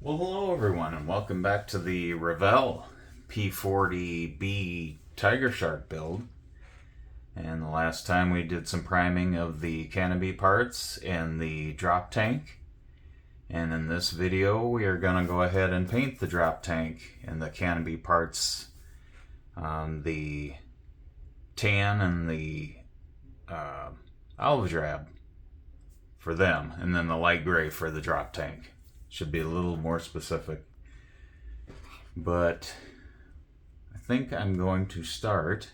Well, hello everyone, and welcome back to the Revell P-40B Tiger Shark build. And the last time we did some priming of the canopy parts and the drop tank. And in this video, we are going to go ahead and paint the drop tank and the canopy parts on the tan and the olive drab for them, and then the light gray for the drop tank. Should be a little more specific. But I think I'm going to start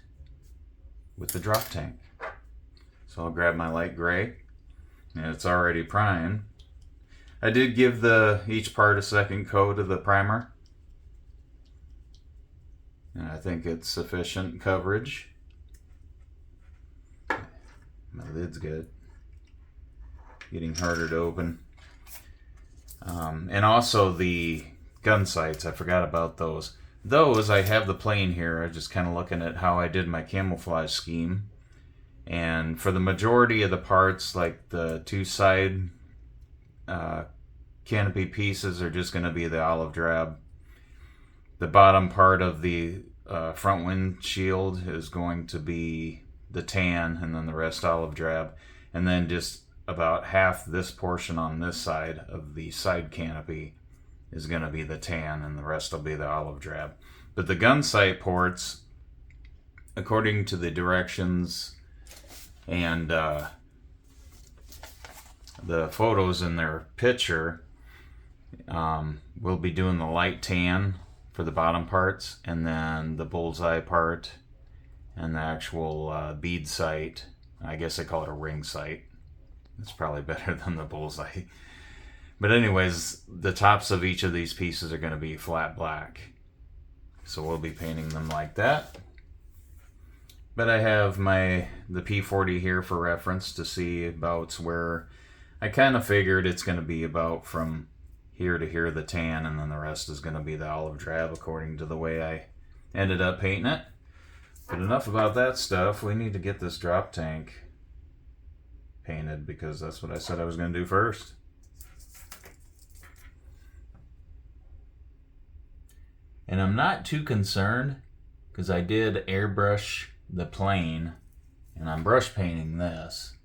with the drop tank. So I'll grab my light gray, and it's already primed. I did give each part a second coat of the primer, and I think it's sufficient coverage. My lid's good. Getting harder to open. And also the gun sights, I forgot about those. Those, I have the plane here. I'm just kind of looking at how I did my camouflage scheme. And for the majority of the parts, like the two side canopy pieces are just going to be the olive drab. The bottom part of the front windshield is going to be the tan, and then the rest olive drab. And then just about half this portion on this side of the side canopy is going to be the tan, and the rest will be the olive drab. But the gun sight ports, according to the directions and the photos in their picture, we'll be doing the light tan for the bottom parts, and then the bullseye part and the actual bead sight. I guess they call it a ring sight. It's probably better than the bullseye. But anyways, the tops of each of these pieces are going to be flat black. So we'll be painting them like that. But I have the P40 here for reference to see about where I kind of figured it's going to be about from here to here, the tan, and then the rest is going to be the olive drab according to the way I ended up painting it. But enough about that stuff. We need to get this drop tank painted, because that's what I said I was going to do first. And I'm not too concerned, because I did airbrush the plane, and I'm brush painting this.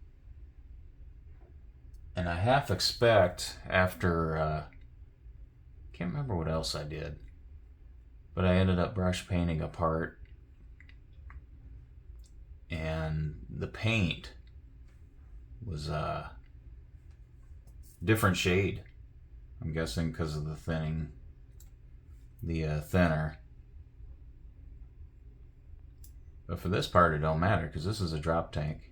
And I half expect after, can't remember what else I did, but I ended up brush painting a part, and the paint was a different shade. I'm guessing because of the thinning, the thinner. But for this part, it don't matter, because this is a drop tank.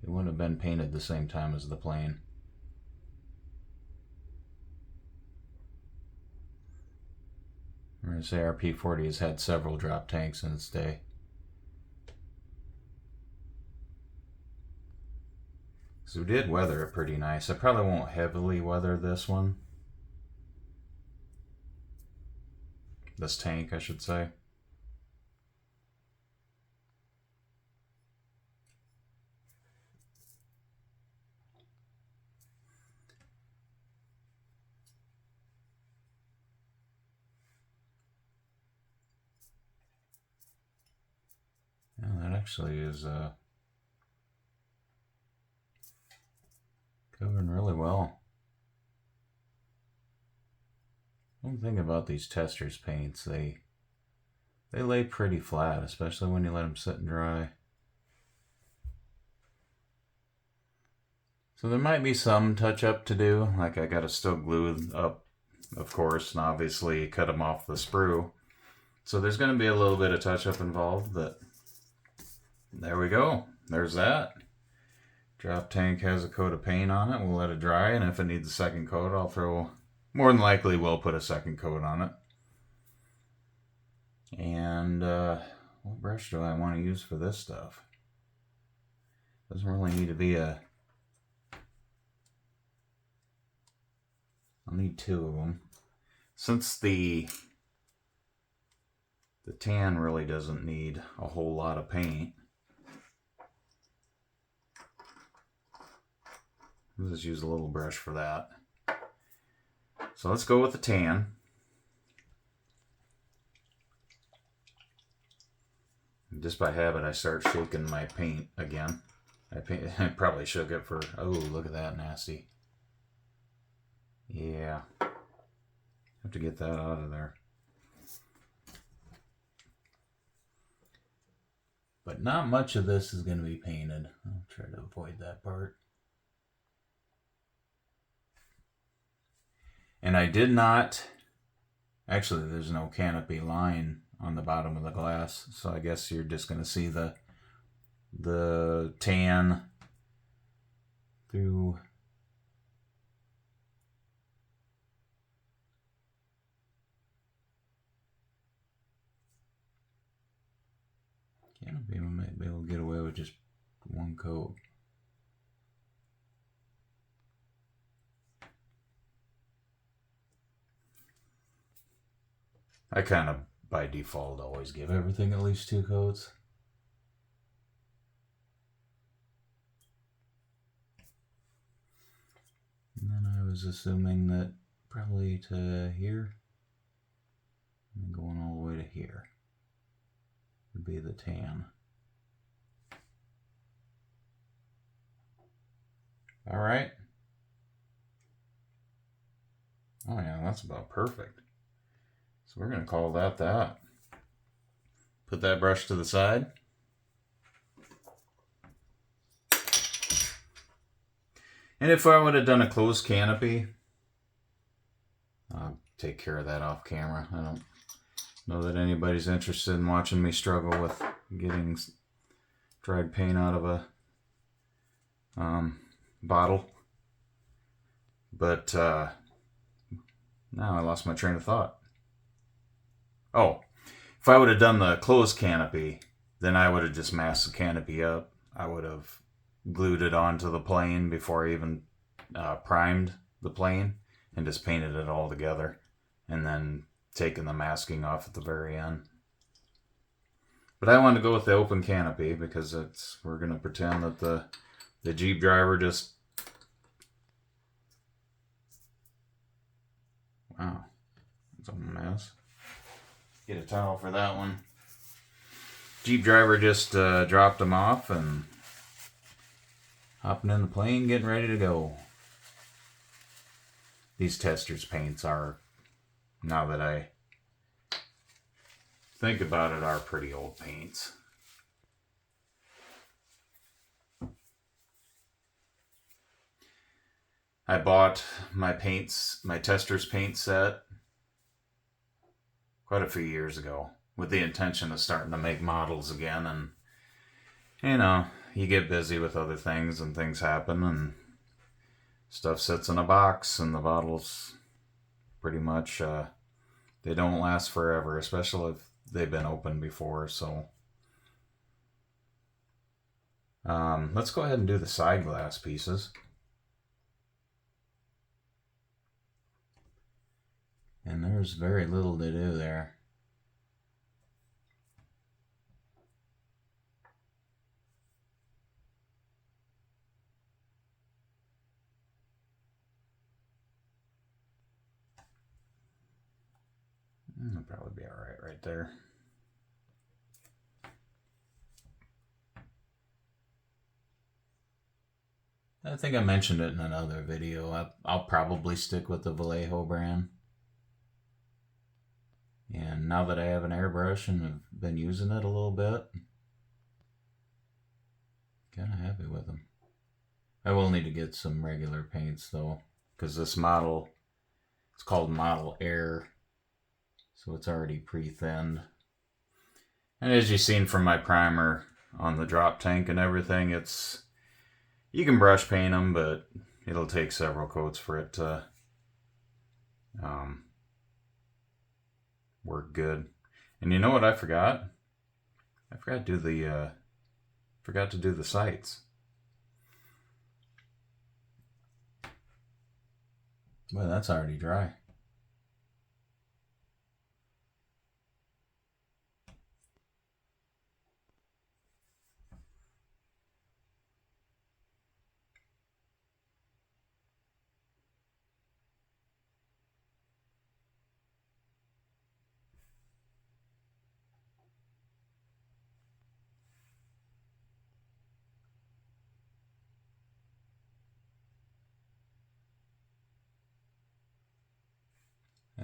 It wouldn't have been painted the same time as the plane. I'm going to say our P40 has had several drop tanks in its day. So we did weather it pretty nice. I probably won't heavily weather this one. This tank, I should say. Yeah, that actually is covering really well. One thing about these testers paints, they lay pretty flat, especially when you let them sit and dry. So there might be some touch up to do, like I gotta still glue up, of course, and obviously cut them off the sprue. So there's gonna be a little bit of touch up involved, but there we go. There's that. Drop tank has a coat of paint on it. We'll let it dry, and if it needs a second coat, more than likely we'll put a second coat on it. And what brush do I want to use for this stuff? Doesn't really need to be I'll need two of them. Since the tan really doesn't need a whole lot of paint, I'll just use a little brush for that. So let's go with the tan. Just by habit, I start shaking my paint again. I probably shook it for, oh, look at that nasty. Yeah. Have to get that out of there. But not much of this is going to be painted. I'll try to avoid that part. And I did not, actually there's no canopy line on the bottom of the glass, so I guess you're just going to see the tan through. Canopy, we might be able to get away with just one coat. I kind of, by default, always give everything at least 2 coats. And then I was assuming that probably to here, and going all the way to here would be the tan. All right. Oh yeah, that's about perfect. So we're going to call that that. Put that brush to the side. And if I would have done a closed canopy, I'll take care of that off camera. I don't know that anybody's interested in watching me struggle with getting dried paint out of a bottle. But now I lost my train of thought. Oh, if I would have done the closed canopy, then I would have just masked the canopy up. I would have glued it onto the plane before I even primed the plane and just painted it all together, and then taken the masking off at the very end. But I wanted to go with the open canopy because we're going to pretend that the Jeep driver just, wow, that's a mess. Get a towel for that one. Jeep driver just dropped them off and hopping in the plane, getting ready to go. These testers paints are, now that I think about it, are pretty old paints. I bought my testers paint set quite a few years ago with the intention of starting to make models again, and you know, you get busy with other things and things happen and stuff sits in a box, and the bottles pretty much they don't last forever, especially if they've been opened before. So let's go ahead and do the side glass pieces. And there's very little to do there. That'll probably be alright right there. I think I mentioned it in another video. I'll probably stick with the Vallejo brand. And now that I have an airbrush and have been using it a little bit, kind of happy with them. I will need to get some regular paints though, because this model, it's called Model Air, so it's already pre-thinned. And as you've seen from my primer on the drop tank and everything, you can brush paint them, but it'll take several coats for it to work good. And you know what I forgot? I forgot to do the sights. Well, that's already dry.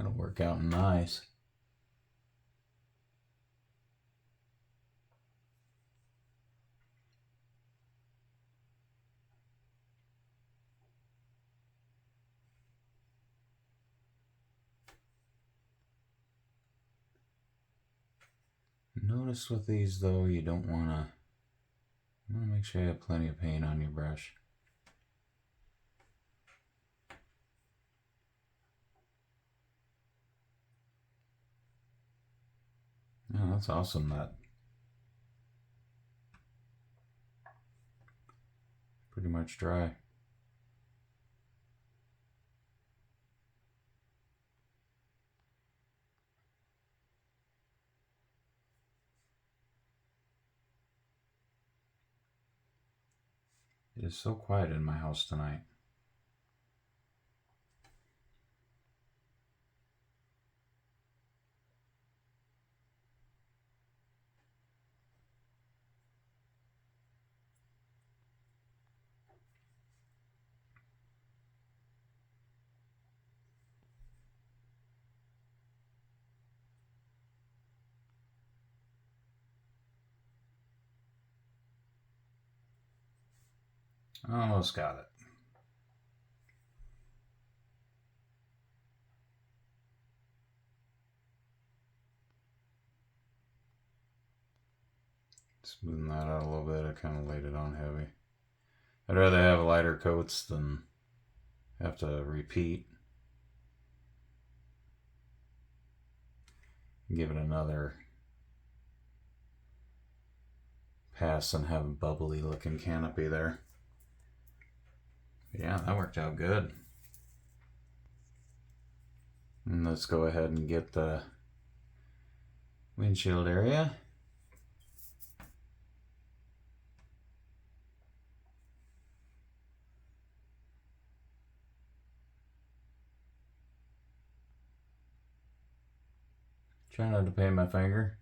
That'll work out nice. Notice with these though, you don't want to make sure you have plenty of paint on your brush. Oh, that's awesome. That pretty much dry. It is so quiet in my house tonight. Almost got it. Smoothing that out a little bit. I kind of laid it on heavy. I'd rather have lighter coats than have to repeat. Give it another pass and have a bubbly looking canopy there. Yeah, that worked out good. And let's go ahead and get the windshield area. Try not to paint my finger.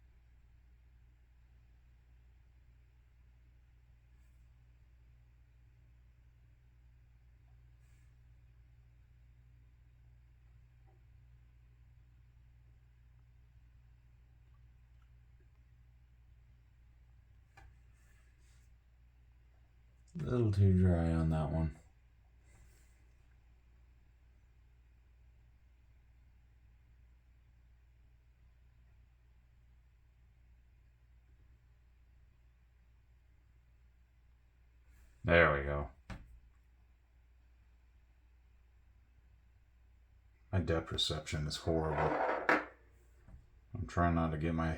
A little too dry on that one. There we go. My depth perception is horrible. I'm trying not to get my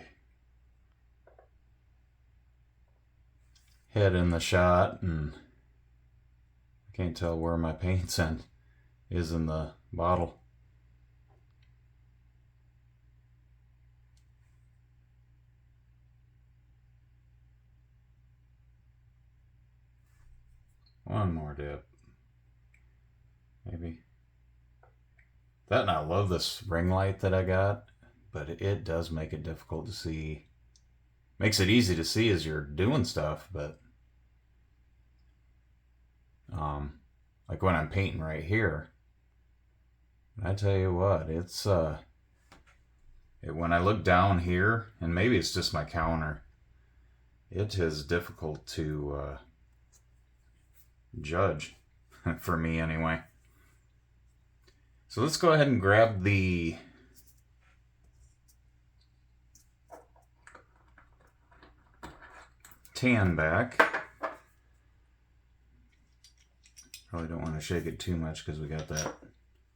head in the shot, and I can't tell where my paint is in the bottle. One more dip. Maybe. That, and I love this ring light that I got, but it does make it difficult to see. Makes it easy to see as you're doing stuff, but like when I'm painting right here, I tell you what, it's when I look down here, and maybe it's just my counter, it is difficult to judge for me anyway. So let's go ahead and grab the tan back. Probably don't want to shake it too much because we got that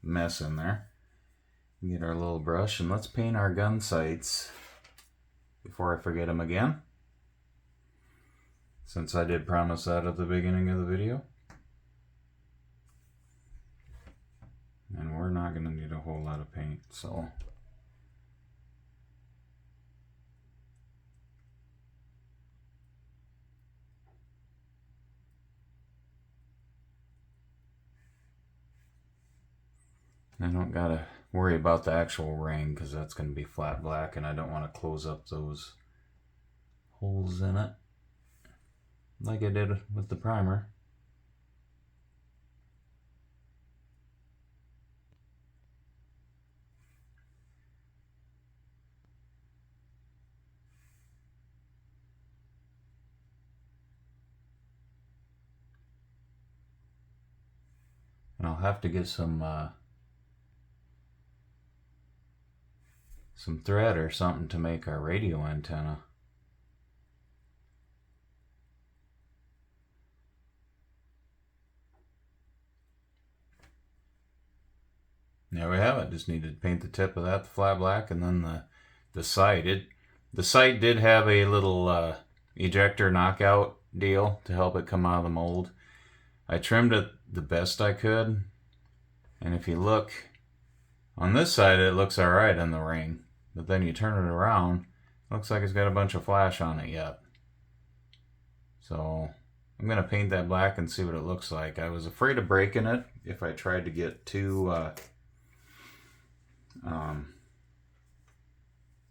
mess in there. Get our little brush and let's paint our gun sights before I forget them again, since I did promise that at the beginning of the video. And we're not going to need a whole lot of paint, so I don't gotta worry about the actual ring because that's going to be flat black, and I don't want to close up those holes in it like I did with the primer. I'll have to get some thread or something to make our radio antenna. There we have it. Just needed to paint the tip of that the flat black, and then the sight. The sight did have a little ejector knockout deal to help it come out of the mold. I trimmed it the best I could, and if you look on this side, it looks alright on the ring, but then you turn it around, it looks like it's got a bunch of flash on it yet. So I'm going to paint that black and see what it looks like. I was afraid of breaking it if I tried to get too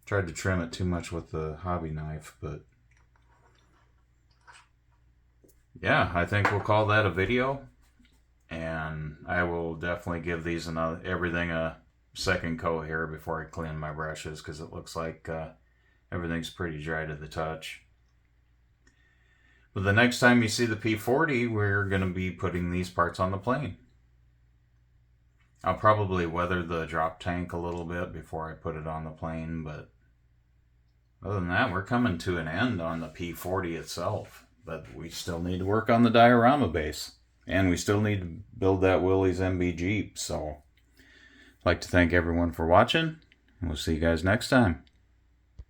tried to trim it too much with the hobby knife, but yeah, I think we'll call that a video, and I will definitely give these everything a second coat here before I clean my brushes, because it looks like everything's pretty dry to the touch. But the next time you see the P-40, we're going to be putting these parts on the plane. I'll probably weather the drop tank a little bit before I put it on the plane, but other than that, we're coming to an end on the P-40 itself. But we still need to work on the diorama base, and we still need to build that Willys MB Jeep. So I'd like to thank everyone for watching, and we'll see you guys next time.